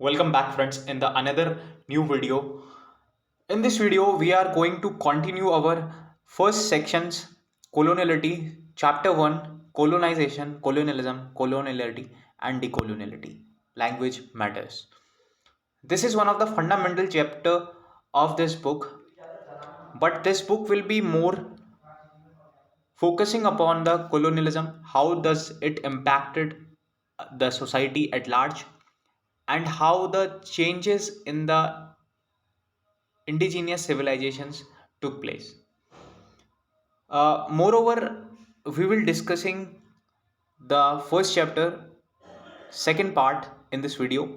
Welcome back friends in the another new video. In this video we are going to continue our first sections coloniality chapter 1 colonization, colonialism, coloniality and decoloniality. Language matters. This is one of the fundamental chapter of this book, but this book will be more focusing upon the colonialism, how does it impacted the society at large and how the changes in the indigenous civilizations took place. Moreover, we will discussing the first chapter, second part in this video,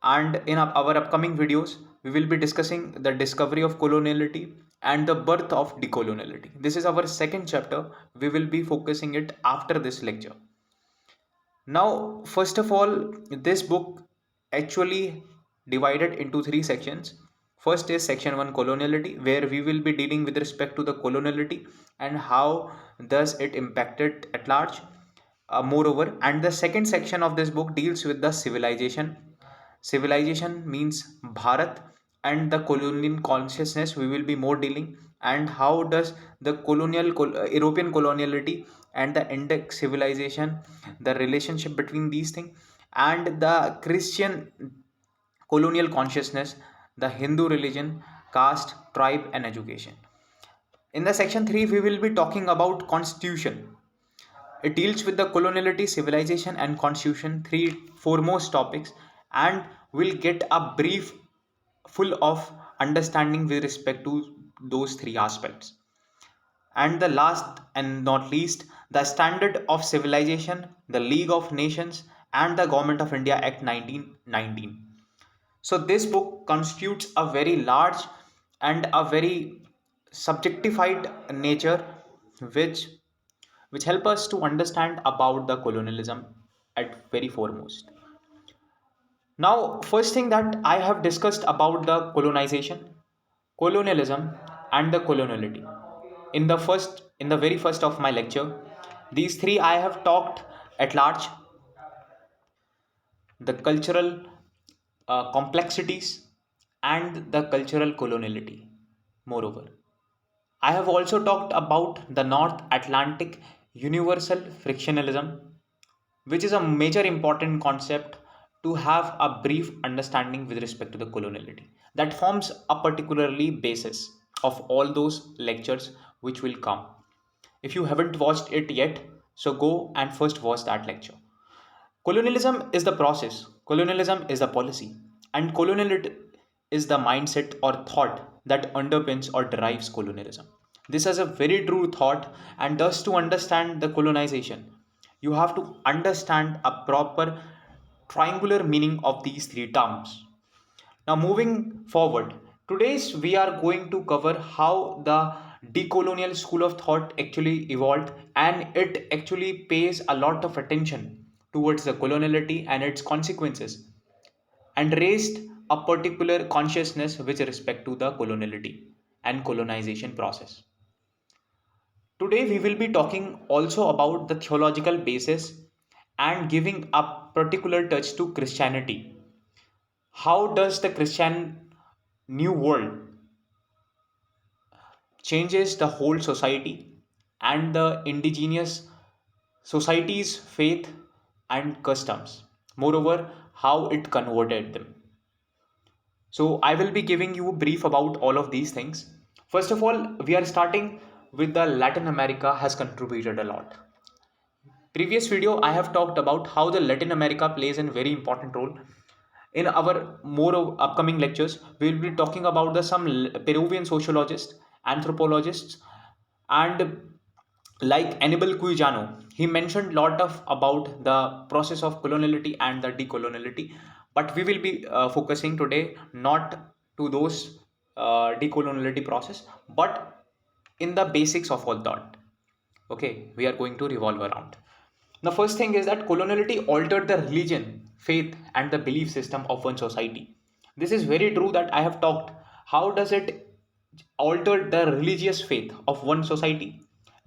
and in our upcoming videos, we will be discussing the discovery of coloniality and the birth of decoloniality. This is our second chapter. We will be focusing it after this lecture. Now, first of all, this book actually divided into three sections. First is section 1 coloniality, where we will be dealing with respect to the coloniality and how does it impacted at large. Moreover, and the second section of this book deals with the civilization. Civilization means Bharat and the colonial consciousness we will be more dealing, and how does the European coloniality and the Indic civilization, the relationship between these things, and the Christian colonial consciousness, the Hindu religion, caste, tribe and education. In the section 3 we will be talking about constitution. It deals with the coloniality, civilization, and constitution, three foremost topics, and we'll get a brief full of understanding with respect to those three aspects. And the last and not least, the Standard of Civilization, the League of Nations, and the Government of India Act 1919. So this book constitutes a very large and a very subjectified nature, which help us to understand about the colonialism at very foremost. Now, first thing that I have discussed about the colonization, colonialism, and the coloniality. In the very first of my lecture, these three I have talked at large, the cultural complexities and the cultural coloniality. Moreover, I have also talked about the North Atlantic universal frictionalism, which is a major important concept to have a brief understanding with respect to the coloniality. That forms a particularly basis of all those lectures which will come. If you haven't watched it yet, so go and first watch that lecture. Colonialism is the process, colonialism is the policy, and coloniality is the mindset or thought that underpins or derives colonialism. This is a very true thought, and thus to understand the colonization, you have to understand a proper triangular meaning of these three terms. Now, moving forward, today's we are going to cover how the decolonial school of thought actually evolved, and it actually pays a lot of attention towards the coloniality and its consequences, and raised a particular consciousness with respect to the coloniality and colonization process. Today, we will be talking also about the theological basis and giving a particular touch to Christianity. How does the Christian new world changes the whole society and the indigenous society's faith and customs? Moreover, how it converted them. So I will be giving you a brief about all of these things. First of all, we are starting with the Latin America has contributed a lot. Previous video I have talked about how the Latin America plays a very important role. In our more upcoming lectures we will be talking about the some Peruvian sociologists, anthropologists, and like Anibal Cuijano. He mentioned lot of about the process of coloniality and the decoloniality, but we will be focusing today not to those decoloniality process, but in the basics of all that. Okay, we are going to revolve around. The first thing is that coloniality altered the religion, faith, and the belief system of one society. This is very true that I have talked. How does it alter the religious faith of one society,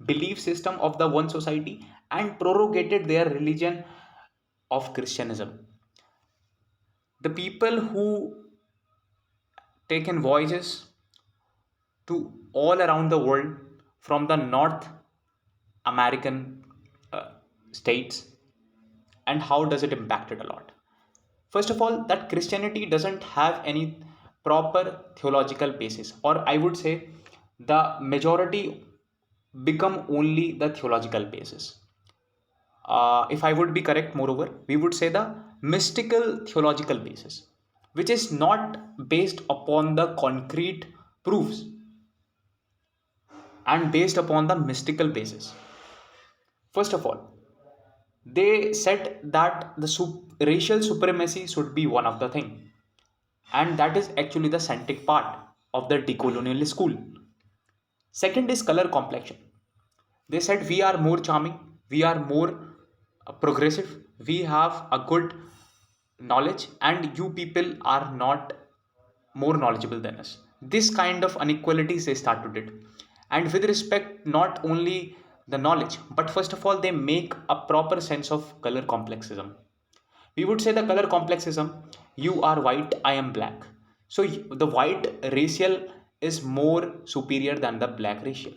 belief system of the one society, and prorogated their religion of Christianism? the people who taken voyages to all around the world from the North American uh, states, and how does it impact it a lot. First of all, that Christianity doesn't have any proper theological basis, or I would say the majority become only the theological basis. If I would be correct, moreover, we would say the mystical theological basis, which is not based upon the concrete proofs and based upon the mystical basis. First of all, they said that the racial supremacy should be one of the thing, and that is actually the scientific part of the decolonial school. Second is color complexion. They said we are more charming, we are more progressive, we have a good knowledge, and you people are not more knowledgeable than us. This kind of inequalities they started it. And with respect, not only the knowledge, but first of all, they make a proper sense of color complexism. We would say the color complexism: you are white, I am black, so the white racial is more superior than the black racial.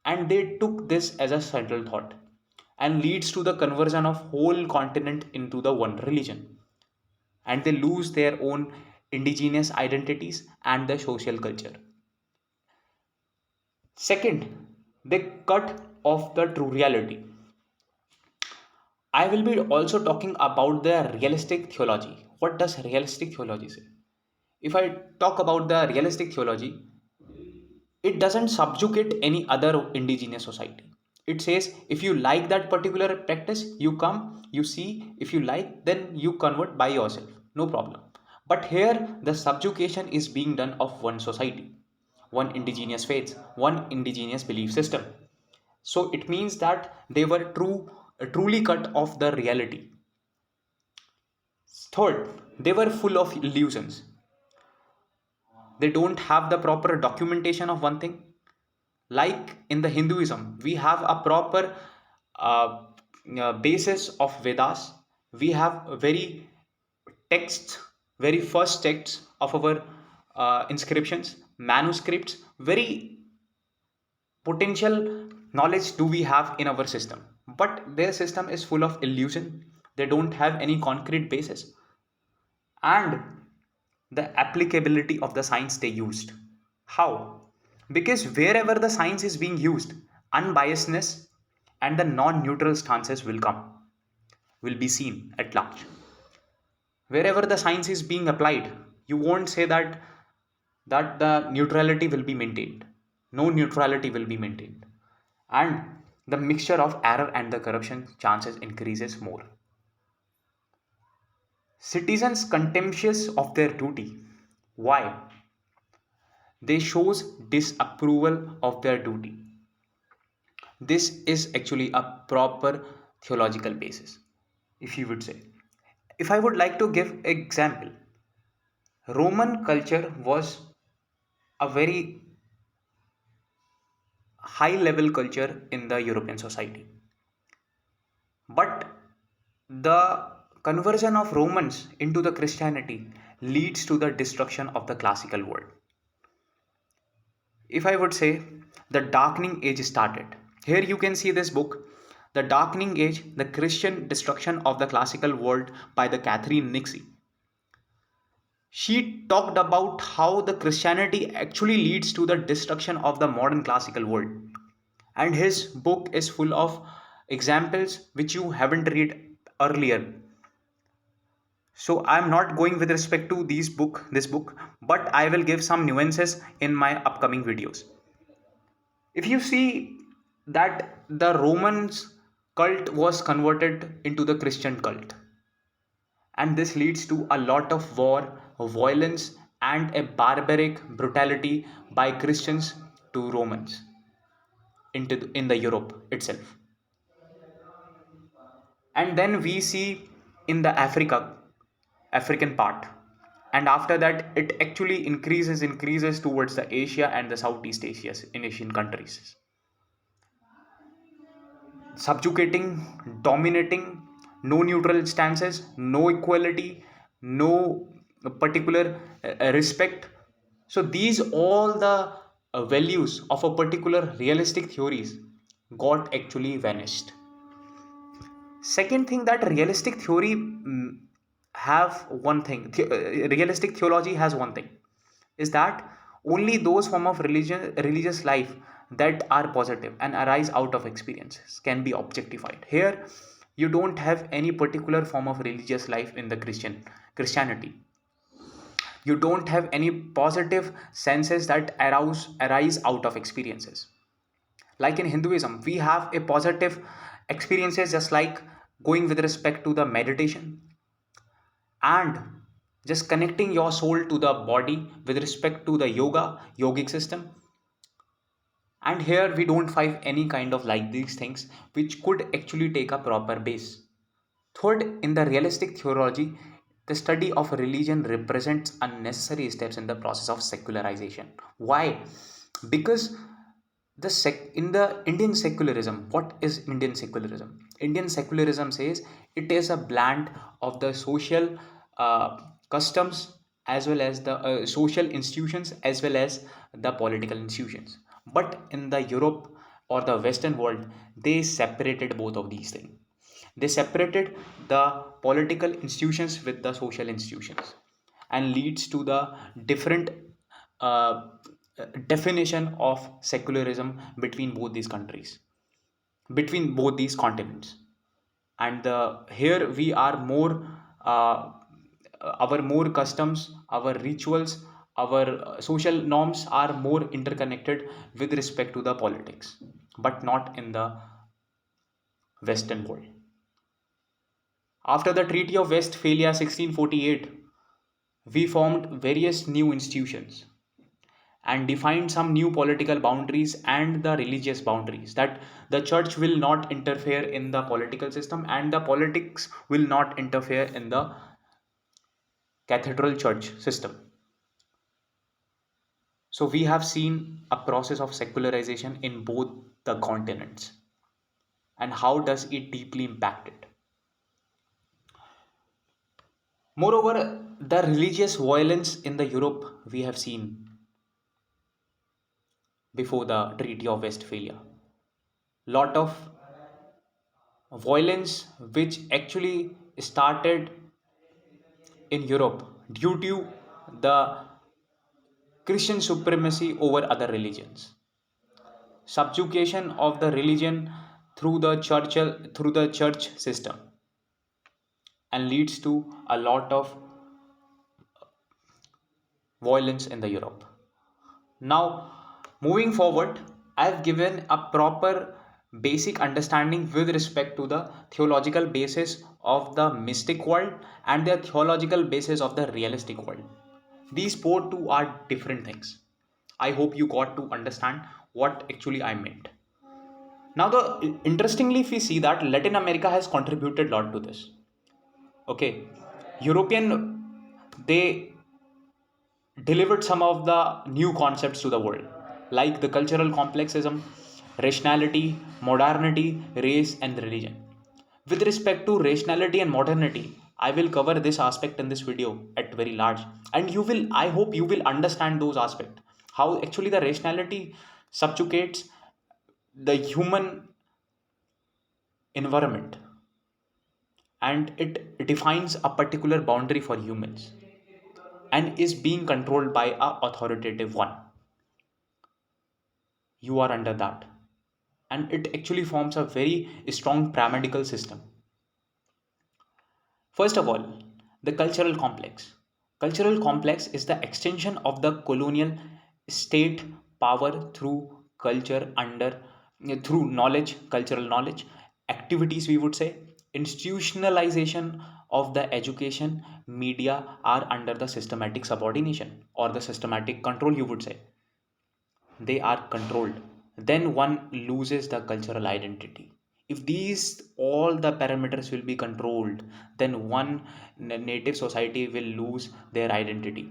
And they took this as a central thought, and leads to the conversion of whole continent into the one religion, and they lose their own indigenous identities and the social culture. Second, they cut off the true reality. I will be also talking about the realistic theology. What does realistic theology say? If I talk about the realistic theology, it doesn't subjugate any other indigenous society. It says if you like that particular practice, you come, you see, if you like, then you convert by yourself, no problem. But here, the subjugation is being done of one society, one indigenous faith, one indigenous belief system. So it means that they were truly cut off the reality. Third, they were full of illusions. They don't have the proper documentation of one thing. Like in the Hinduism, we have a proper uh, basis of Vedas. We have very texts, very first texts of our inscriptions, manuscripts, very potential knowledge do we have in our system. But their system is full of illusion. They don't have any concrete basis. And the applicability of the science they used. How? Because wherever the science is being used, unbiasedness and the non-neutral stances will be seen at large. Wherever the science is being applied, you won't say that the neutrality will be maintained. No neutrality will be maintained. And the mixture of error and the corruption chances increases more. Citizens contemptuous of their duty. Why? They shows disapproval of their duty. This is actually a proper theological basis, if you would say. If I would like to give example, Roman culture was a very high level culture in the European society, but the conversion of Romans into the Christianity leads to the destruction of the classical world. If I would say, the darkening age started. Here you can see this book, The Darkening Age, The Christian Destruction of the Classical World by the Catherine Nixy. She talked about how the Christianity actually leads to the destruction of the modern classical world. And his book is full of examples which you haven't read earlier. So I'm not going with respect to this book, but I will give some nuances in my upcoming videos. If you see that the Romans cult was converted into the Christian cult, and this leads to a lot of war, violence, and a barbaric brutality by Christians to Romans in the Europe itself. And then we see in the African part, and after that it actually increases towards the Asia and the Southeast Asia in Asian countries, subjugating, dominating, no neutral stances, no equality, no a particular respect. So these all the values of a particular realistic theories got actually vanished. Second thing, that realistic theory have one thing, realistic theology has one thing, is that only those form of religious life that are positive and arise out of experiences can be objectified. Here you don't have any particular form of religious life in the Christianity. You don't have any positive senses that arise out of experiences. Like in Hinduism, we have a positive experiences, just like going with respect to the meditation and just connecting your soul to the body with respect to the yogic system. And here we don't find any kind of like these things which could actually take a proper base. Third, in the realistic theology, the study of religion represents unnecessary steps in the process of secularization. Why? Because in the Indian secularism, what is Indian secularism? Indian secularism says it is a blend of the social customs as well as the social institutions as well as the political institutions. But in the Europe or the Western world, they separated both of these things. They separated the political institutions with the social institutions, and leads to the different uh, definition of secularism between both these countries, between both these continents. And here we are more our more customs, our rituals, our social norms are more interconnected with respect to the politics, but not in the Western world. After the Treaty of Westphalia 1648, we formed various new institutions and defined some new political boundaries and the religious boundaries, that the church will not interfere in the political system and the politics will not interfere in the cathedral church system. So we have seen a process of secularization in both the continents. And how does it deeply impact it? Moreover, the religious violence in the Europe we have seen before the Treaty of Westphalia. Lot of violence which actually started in Europe due to the Christian supremacy over other religions, subjugation of the religion through the church system, and leads to a lot of violence in the Europe. Now, moving forward, I have given a proper basic understanding with respect to the theological basis of the mystic world and the theological basis of the realistic world. These both two are different things. I hope you got to understand what actually I meant. Now, the interestingly, if we see that Latin America has contributed a lot to this. Okay, European, they delivered some of the new concepts to the world, like the cultural complexism, rationality, modernity, race, and religion. With respect to rationality and modernity, I will cover this aspect in this video at very large, and I hope you will understand those aspects. How actually the rationality subjugates the human environment, and it defines a particular boundary for humans and is being controlled by a authoritative one. You are under that, and it actually forms a very strong paramedical system. First of all, the cultural complex. Cultural complex is the extension of the colonial state power through culture under through knowledge, cultural knowledge, activities, we would say, institutionalization of the education, media are under the systematic subordination or the systematic control, you would say. They are controlled, then one loses the cultural identity. If these all the parameters will be controlled, then one native society will lose their identity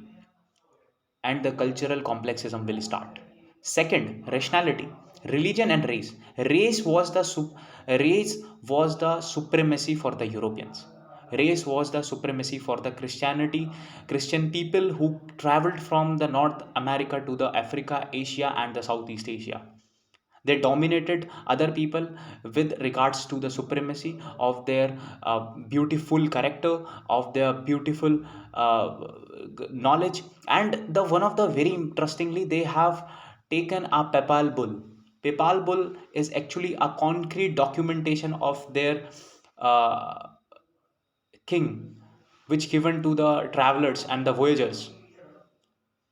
and the cultural complexism will start. Second, rationality, religion and race was the supremacy for the Europeans. Race was the supremacy for the Christian people who traveled from the North America to the Africa, Asia, and the Southeast Asia. They dominated other people with regards to the supremacy of their beautiful character, of their beautiful knowledge. And the one of the very interestingly, they have taken a papal bull. Papal bull is actually a concrete documentation of their uh, king, which given to the travelers and the voyagers,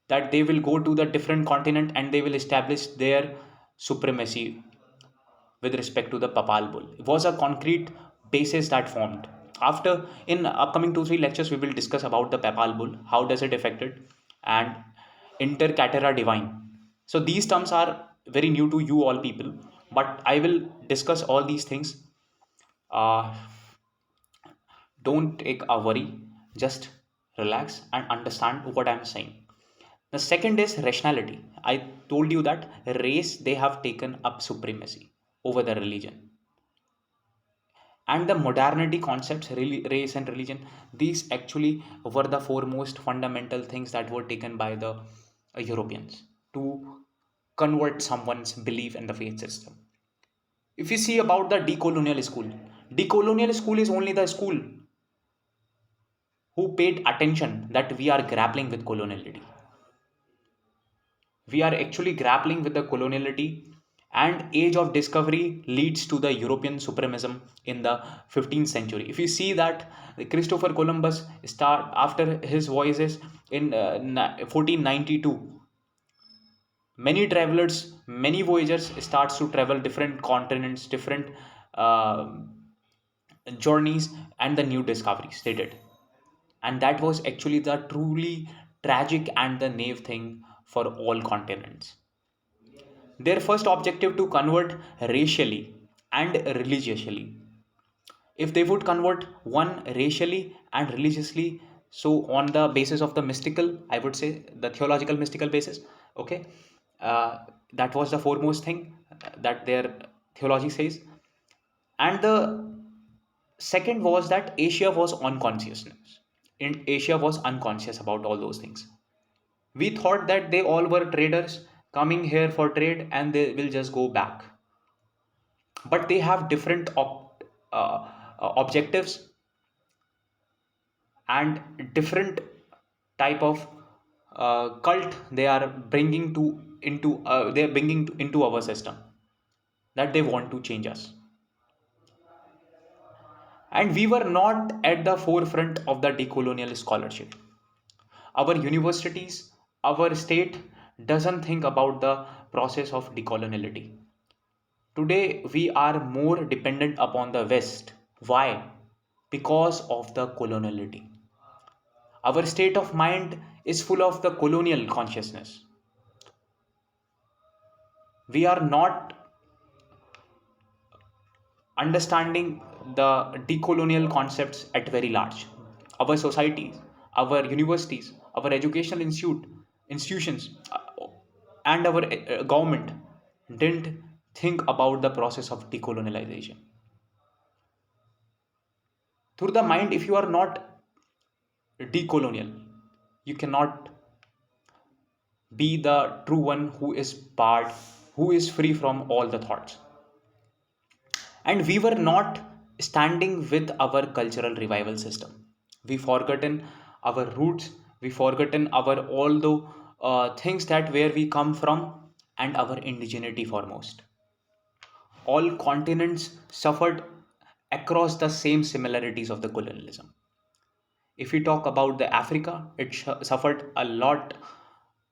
that they will go to the different continent and they will establish their supremacy with respect to the papal bull. It was a concrete basis that formed. After, in upcoming 2 3 lectures, we will discuss about the papal bull, how does it affect it, and inter caetera divine. So these terms are very new to you all people, but I will discuss all these things. Uh, don't take a worry, just relax and understand what I'm saying. The second is rationality. I told you that race, they have taken up supremacy over the religion, and the modernity concepts, race and religion, these actually were the foremost fundamental things that were taken by the Europeans to convert someone's belief in the faith system. If you see about the decolonial school, decolonial school is only the school who paid attention that we are grappling with coloniality. We are actually grappling with the coloniality, and age of discovery leads to the European supremacism in the 15th century. If you see that Christopher Columbus start after his voyages in 1492, many travelers, many voyagers starts to travel different continents, different uh, journeys, and the new discoveries they did. And that was actually the truly tragic and the naive thing for all continents. Their first objective to convert racially and religiously. If they would convert one racially and religiously, so on the basis of the mystical, I would say the theological mystical basis, okay, that was the foremost thing that their theology says. And the second was that Asia was unconsciousness. In Asia was unconscious about all those things. We thought that they all were traders coming here for trade and they will just go back. But they have different objectives and different type of cult they are bringing to into they are bringing into our system, that they want to change us. And we were not at the forefront of the decolonial scholarship. Our universities, our state doesn't think about the process of decoloniality. Today, we are more dependent upon the West. Why? Because of the coloniality. Our state of mind is full of the colonial consciousness. We are not understanding the decolonial concepts at very large. Our societies, our universities, our educational institutions, and our government didn't think about the process of decolonialization. Through the mind, if you are not decolonial, you cannot be the true one who is barred, who is free from all the thoughts. And we were not standing with our cultural revival system. We forgotten our roots, we forgotten our all the things that where we come from, and our indigeneity foremost. All continents suffered across the same similarities of the colonialism. If we talk about the Africa, it suffered a lot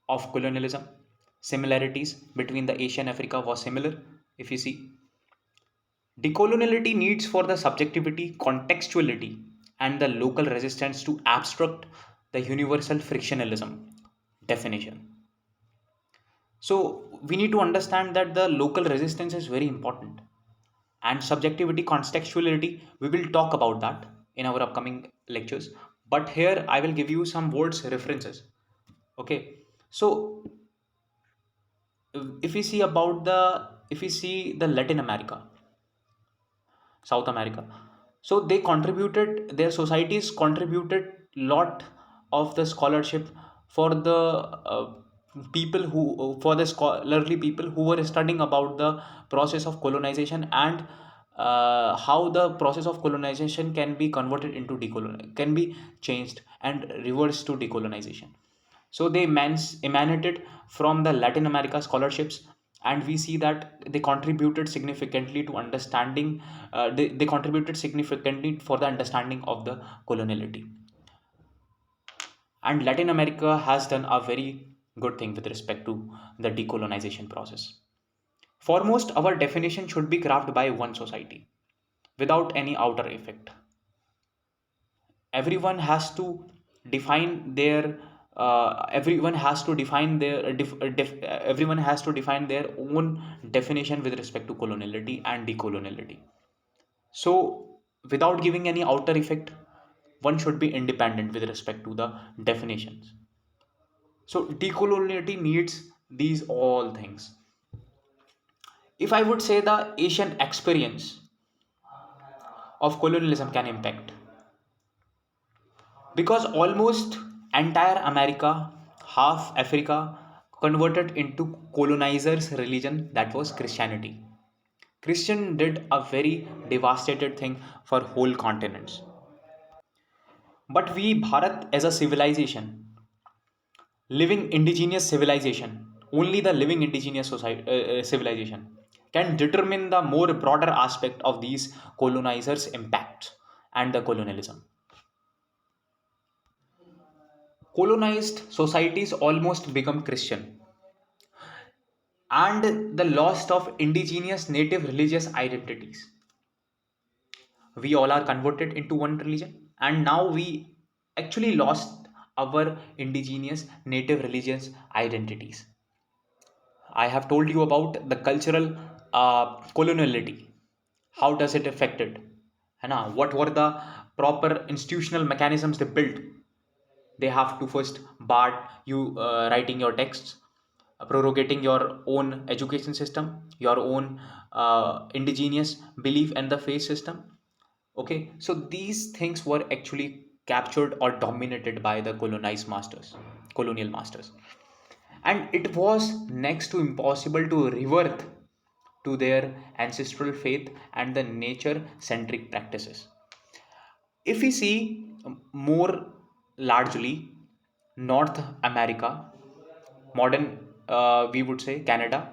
of colonialism. Similarities between the Asian Africa was similar. If you see, decoloniality needs for the subjectivity, contextuality, and the local resistance to abstract the universal frictionalism definition. So we need to understand that the local resistance is very important. And subjectivity, contextuality, we will talk about that in our upcoming lectures. But here I will give you some words references. Okay. So if we see the Latin America, South America. So they contributed, their societies contributed lot of the scholarship for the people who, for the scholarly people who were studying about the process of colonization, and how the process of colonization can be converted into decolon, can be changed and reversed to decolonization. So they emanated from the Latin America scholarships, and we see that they contributed significantly to understanding. They contributed significantly for the understanding of the coloniality. And Latin America has done a very good thing with respect to the decolonization process. Foremost, our definition should be crafted by one society without any outer effect. Everyone has to define their everyone has to define their everyone has to define their own definition with respect to coloniality and decoloniality. So without giving any outer effect, one should be independent with respect to the definitions. So decoloniality needs these all things. If I would say the Asian experience of colonialism can impact, because almost entire America, half Africa converted into colonizers religion, that was Christianity. Christian did a very devastated thing for whole continents. But we, Bharat, as a civilization, living indigenous civilization, only the living indigenous society, civilization can determine the more broader aspect of these colonizers impact and the colonialism. Colonized societies almost become Christian, and the loss of indigenous native religious identities. We all are converted into one religion, and now we actually lost our indigenous native religious identities. I have told you about the cultural coloniality. How does it affect it? है What were the proper institutional mechanisms they built? They have to first bar you writing your texts, prorogating your own education system, your own indigenous belief and the faith system. Okay, so these things were actually captured or dominated by the colonized masters, colonial masters, and it was next to impossible to revert to their ancestral faith and the nature centric practices. If we see more largely North America, modern, we would say Canada,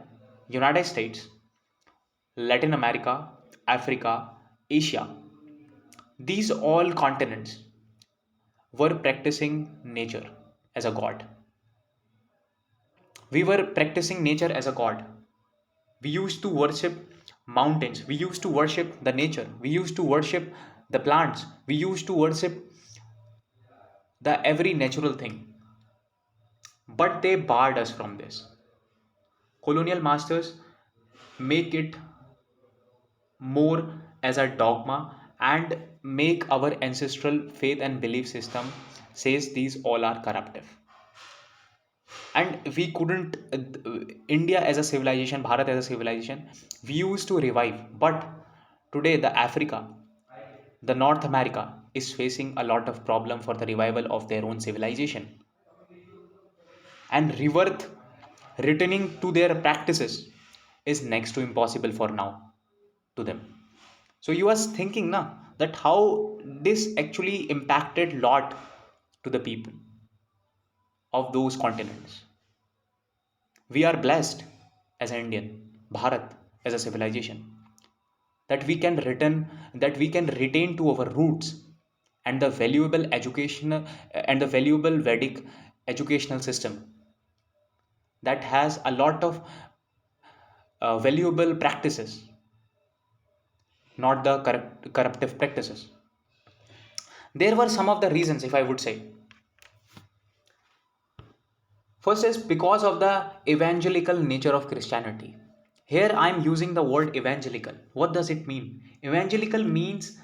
United States, Latin America, Africa, Asia, these all continents were practicing nature as a god. We were practicing nature as a god. We used to worship mountains. We used to worship the nature. We used to worship the plants. We used to worship the every natural thing. But they barred us from this. Colonial masters make it more as a dogma and make our ancestral faith and belief system says these all are corruptive. And we couldn't, India as a civilization, Bharat as a civilization, we used to revive. But today the Africa, the North America is facing a lot of problem for the revival of their own civilization, and rebirth, returning to their practices, is next to impossible for now to them. So you are thinking na, that how this actually impacted lot to the people of those continents. We are blessed as an Indian, Bharat as a civilization, that we can return, that we can retain to our roots and the valuable education and the valuable Vedic educational system that has a lot of valuable practices, not the corruptive practices. There were some of the reasons, if I would say. First is because of the evangelical nature of Christianity. Here I am using the word evangelical. What does it mean? Evangelical means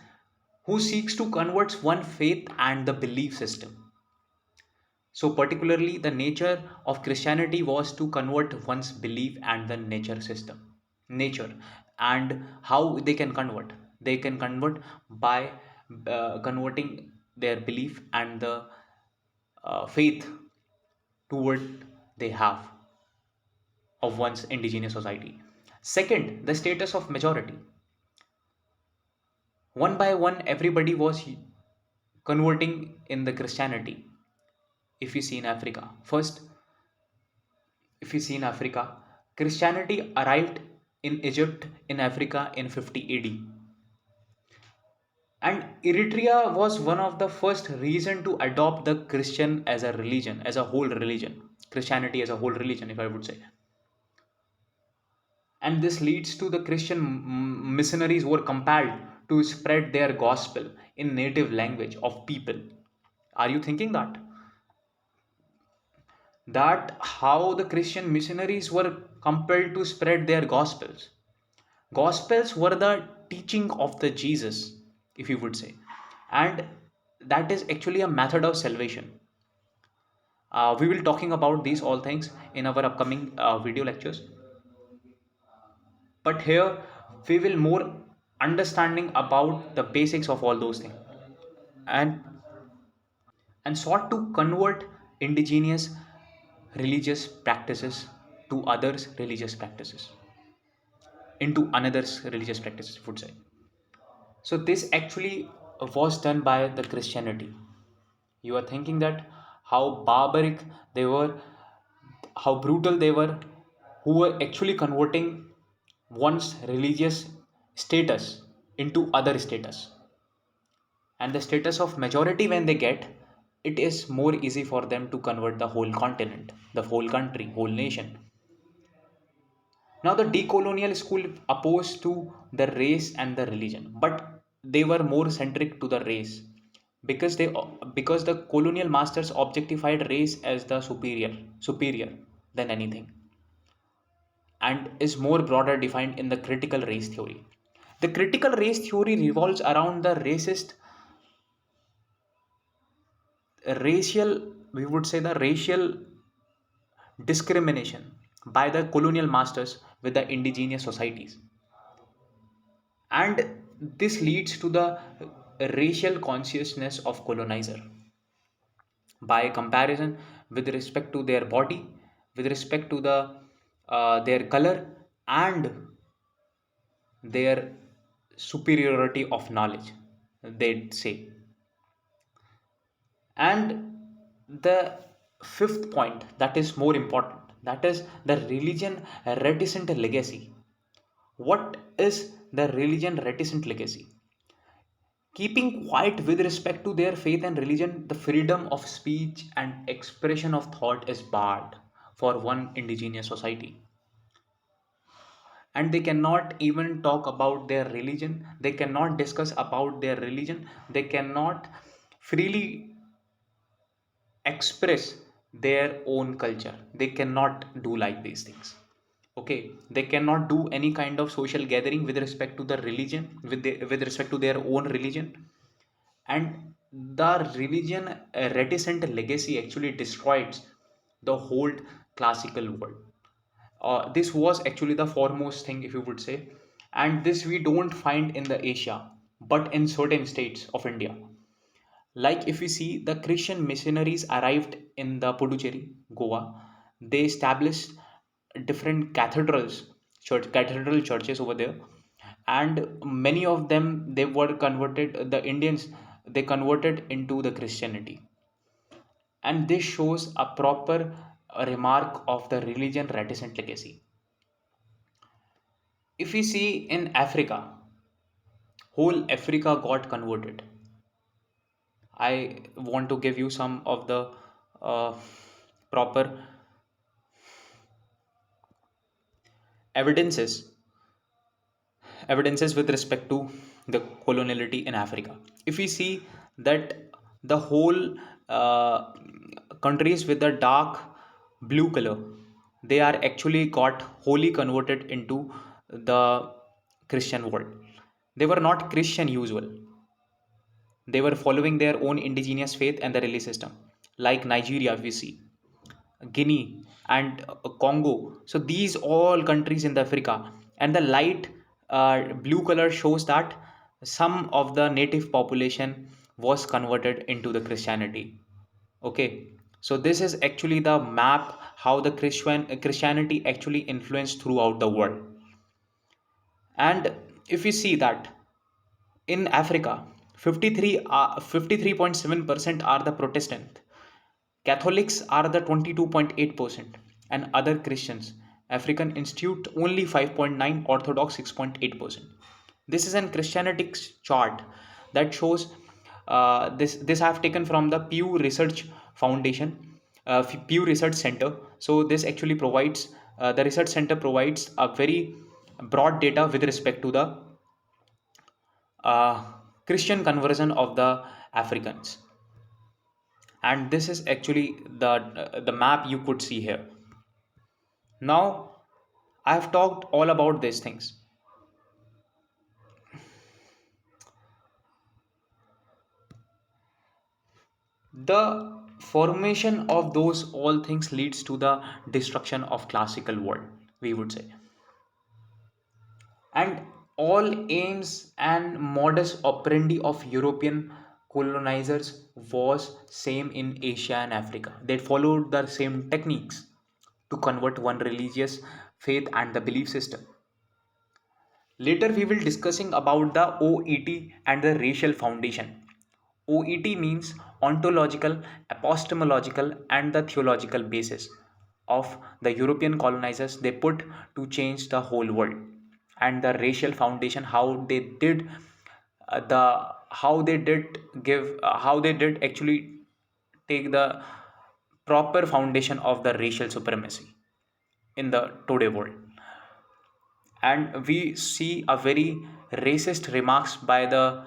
who seeks to convert one faith and the belief system. So, particularly, the nature of Christianity was to convert one's belief and the nature system. Nature and how they can convert. They can convert by converting their belief and the faith toward they have of one's indigenous society. Second, the status of majority. One by one, everybody was converting in the Christianity. If you see in Africa, first, if you see in Africa, Christianity arrived in Egypt in Africa in 50 AD. And Eritrea was one of the first region to adopt the Christian as a religion, as a whole religion. Christianity as a whole religion, if I would say. And this leads to the Christian missionaries were compelled to spread their gospel in native language of people. Are you thinking that how the Christian missionaries were compelled to spread their gospels? Gospels were the teaching of the Jesus, if you would say, and that is actually a method of salvation. We will talking about these all things in our upcoming video lectures, but here we will more understanding about the basics of all those things, and sought to convert indigenous religious practices to others religious practices into another's religious practices, would say. So this actually was done by the Christianity. You are thinking that how barbaric they were, how brutal they were, who were actually converting one's religious status into other status. And the status of majority when they get, it is more easy for them to convert the whole continent, the whole country, whole nation. Now, the decolonial school opposed to the race and the religion, but they were more centric to the race because the colonial masters objectified race as the superior than anything, and is more broader defined in the critical race theory. The critical race theory revolves around the racist racial, we would say the racial discrimination by the colonial masters with the indigenous societies, and this leads to the racial consciousness of colonizer by comparison with respect to their body, with respect to their color, and their superiority of knowledge, they say. And the fifth point that is more important, that is the religion reticent legacy. What is the religion reticent legacy? Keeping quiet with respect to their faith and religion, the freedom of speech and expression of thought is barred for one indigenous society. And they cannot even talk about their religion, they cannot discuss about their religion, they cannot freely express their own culture. They cannot do like these things. Okay, they cannot do any kind of social gathering with respect to the religion, with respect to their own religion. And the religion reticent legacy actually destroys the whole classical world. This was actually the foremost thing, if you would say, and this we don't find in the Asia, but in certain states of India. Like if we see the Christian missionaries arrived in the Puducherry, Goa, they established different cathedral churches over there, and many of them they were converted. The Indians they converted into the Christianity, and this shows a proper remark of the religion reticent legacy. If we see in Africa, whole Africa got converted. I want to give you some of the uh, proper evidences evidences with respect to the coloniality in Africa. If we see that the whole uh, countries with the dark blue color, they are actually got wholly converted into the Christian world. They were not Christian usual. They were following their own indigenous faith and the religious system, like Nigeria, we see, Guinea, and Congo. So these all countries in the Africa, and the light blue color shows that some of the native population was converted into the Christianity. Okay, so this is actually the map how the Christianity actually influenced throughout the world. And if we see that in Africa, 53.7% are the Protestant, Catholics are the 22.8%, and other Christians, African Institute only 5.9, Orthodox 6.8%. This is an Christianity chart that shows this I have taken from the Pew Research Foundation, Pew Research Center. So this actually provides the research center provides a very broad data with respect to the uh, Christian conversion of the Africans, and this is actually the map you could see here. Now I have talked all about these things. The formation of those all things leads to the destruction of classical world, we would say, and all aims and modus operandi of European colonizers was same in Asia and Africa. They followed the same techniques to convert one religious faith and the belief system. Later we will discussing about the OET and the racial foundation. OET means ontological, epistemological and the theological basis of the European colonizers they put to change the whole world. And the racial foundation how they did give how they did actually take the proper foundation of the racial supremacy in the today world. And we see a very racist remarks by the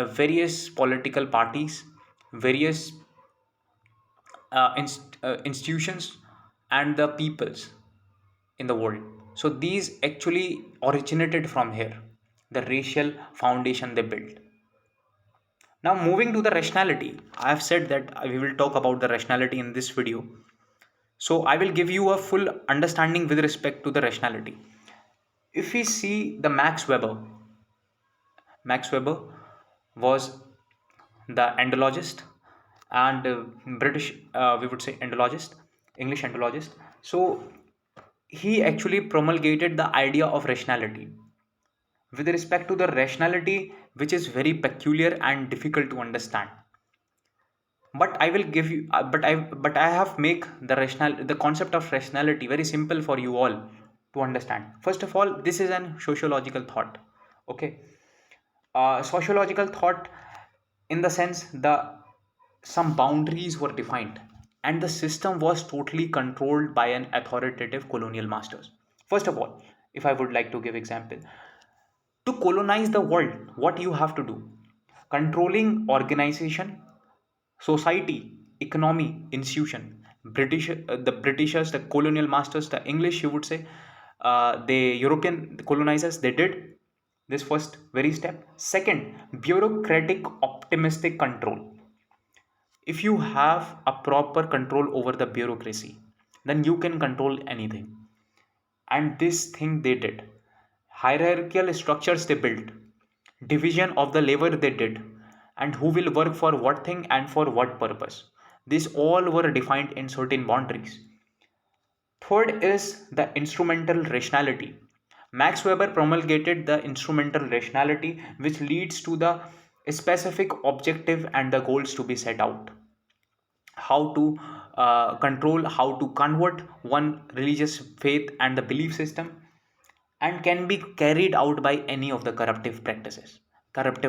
various political parties, various institutions and the peoples in the world. So these actually originated from here, the racial foundation they built. Now moving to the rationality, I have said that we will talk about the rationality in this video, so I will give you a full understanding with respect to the rationality. If we see the Max Weber was the endologist and British, we would say endologist, English endologist. So he actually promulgated the idea of rationality with respect to the rationality, which is very peculiar and difficult to understand. But I will give you, but I have make the concept of rationality very simple for you all to understand. First of all, this is an sociological thought. Okay, sociological thought in the sense the some boundaries were defined and the system was totally controlled by an authoritative colonial masters. First of all, if I would like to give example, to colonize the world, what you have to do: controlling organization, society, economy, institution. The Britishers, the colonial masters, the English, you would say, the European colonizers, they did this first very step. Second, bureaucratic optimistic control. If you have a proper control over the bureaucracy, then you can control anything. And this thing they did. Hierarchical structures they built, division of the labor they did, and who will work for what thing and for what purpose. These all were defined in certain boundaries. Third is the instrumental rationality. Max Weber promulgated the instrumental rationality, which leads to the specific objective and the goals to be set out. How to control, how to convert one religious faith and the belief system, and can be carried out by any of the corruptive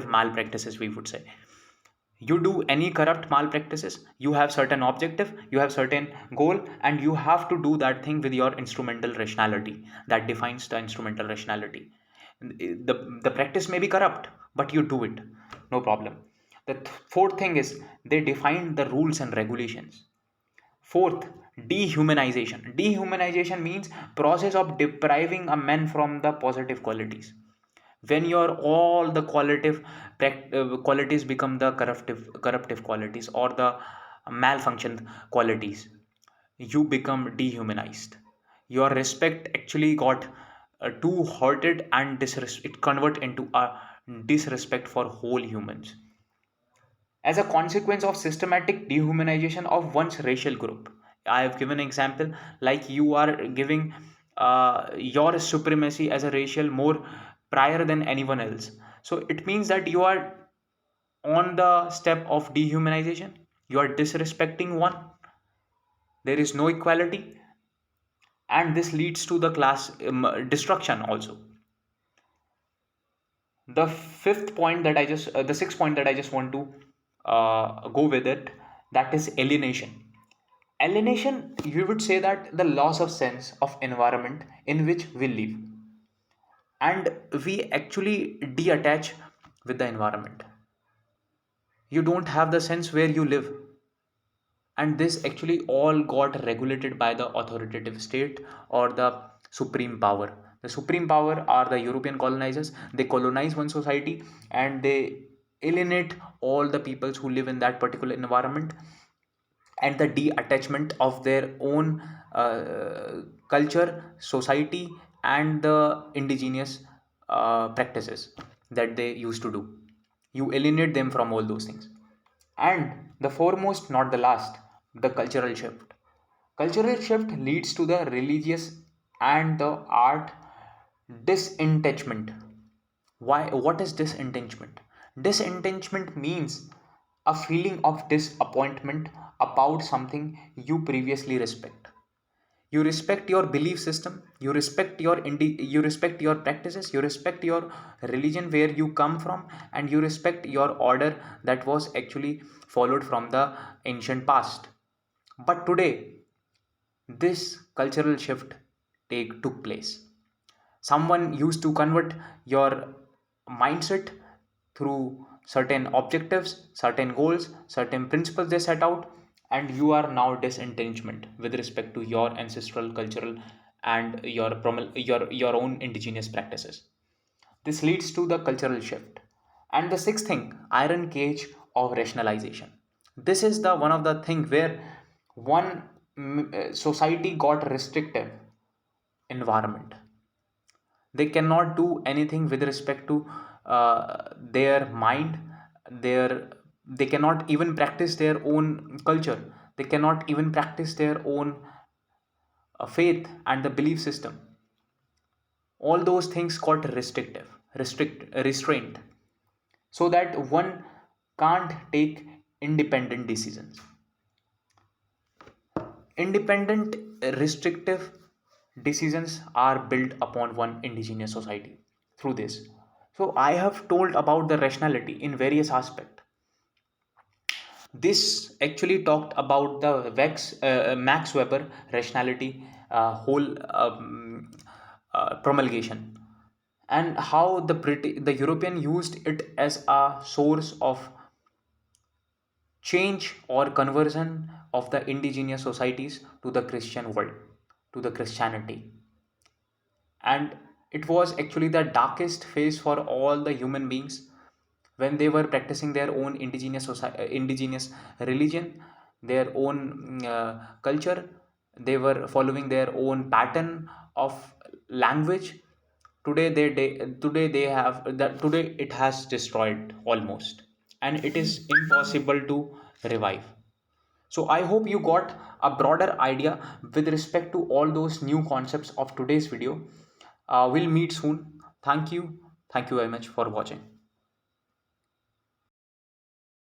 malpractices, we would say. You do any corrupt malpractices, you have certain objective, you have certain goal, and you have to do that thing with your instrumental rationality. That defines the instrumental rationality. The practice may be corrupt, but you do it, no problem. The fourth thing is they define the rules and regulations. Fourth, dehumanization. Dehumanization means process of depriving a man from the positive qualities. When your all the qualities become the corruptive qualities or the malfunction qualities, you become dehumanized. Your respect actually got too hurted, and it convert into a disrespect for whole humans. As a consequence of systematic dehumanization of one's racial group. I have given an example, like you are giving your supremacy as a racial more prior than anyone else. So it means that you are on the step of dehumanization. You are disrespecting one. There is no equality, and this leads to the class destruction also. The sixth point that I just want to go with it, that is alienation. Alienation, you would say that the loss of sense of environment in which we live, and we actually detach with the environment. You don't have the sense where you live, and this actually all got regulated by the authoritative state or the supreme power. The supreme power are the European colonizers. They colonize one society and they alienate all the peoples who live in that particular environment, and the detachment of their own culture, society, and the indigenous practices that they used to do. You alienate them from all those things. And the foremost, not the last, the cultural shift. Cultural shift leads to the religious and the art disentachment. Why? What is disentachment? Disentachment means a feeling of disappointment about something you previously respect. You respect your belief system, you respect your practices, you respect your religion where you come from, and you respect your order that was actually followed from the ancient past. But today this cultural shift took place. Someone used to convert your mindset through certain objectives, certain goals, certain principles they set out, and you are now disentanglement with respect to your ancestral cultural and your own indigenous practices. This leads to the cultural shift. And the sixth thing, iron cage of rationalization. This is the one of the thing where one society got restrictive environment. They cannot do anything with respect to their mind, their they cannot even practice their own culture. They cannot even practice their own faith and the belief system. All those things got restraint, so that one can't take independent decisions. Independent restrictive decisions are built upon one indigenous society through this. So I have told about the rationality in various aspects. This actually talked about the Max Weber rationality whole promulgation, and how the European used it as a source of change or conversion of the indigenous societies to the Christian world, to the Christianity. And it was actually the darkest phase for all the human beings when they were practicing their own indigenous religion, their own culture. They were following their own pattern of language. Today they have that. Today it has destroyed almost, and it is impossible to revive. So I hope you got a broader idea with respect to all those new concepts of today's video. We'll meet soon. Thank you. Thank you very much for watching.